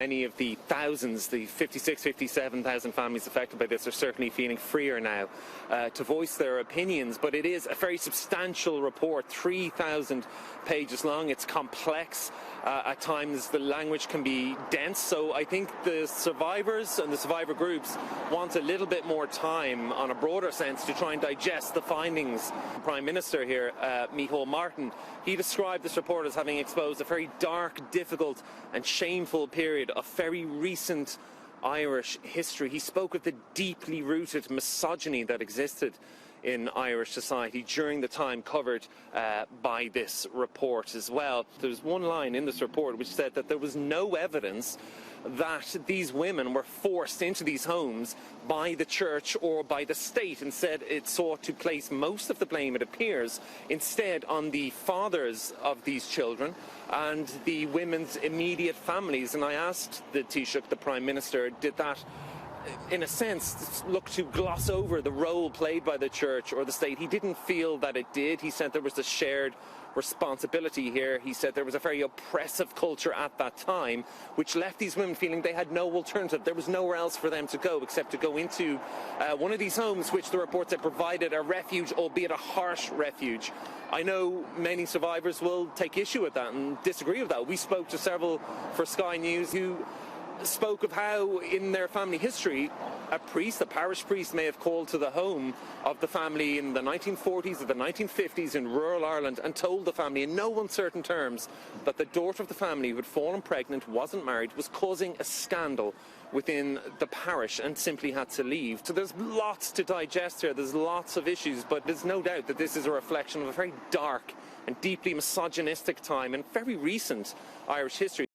Many of the thousands, the 57,000 families affected by this are certainly feeling freer now to voice their opinions, but it is a very substantial report, 3,000 pages long. It's complex. At times the language can be dense, so I think the survivors and the survivor groups want a little bit more time on a broader sense to try and digest the findings. Prime Minister here, Micheál Martin, he described this report as having exposed a very dark, difficult and shameful period of very recent Irish history. He spoke of the deeply rooted misogyny that existed in Irish society during the time covered by this report as well. There's one line in this report which said that there was no evidence that these women were forced into these homes by the church or by the state. Instead, it sought to place most of the blame, it appears, instead on the fathers of these children and the women's immediate families. And I asked the Taoiseach, the Prime Minister, did that in a sense look to gloss over the role played by the church or the state? He didn't feel that it did. He said there was a shared responsibility here. He said there was a very oppressive culture at that time which left these women feeling they had no alternative. There was nowhere else for them to go except to go into one of these homes which the reports had provided a refuge, albeit a harsh refuge. I know many survivors will take issue with that and disagree with that. We spoke to several for Sky News who spoke of how in their family history a parish priest may have called to the home of the family in the 1940s or the 1950s in rural Ireland and told the family in no uncertain terms that the daughter of the family who had fallen pregnant, wasn't married, was causing a scandal within the parish and simply had to leave. So there's lots to digest here, there's lots of issues, but there's no doubt that this is a reflection of a very dark and deeply misogynistic time in very recent Irish history.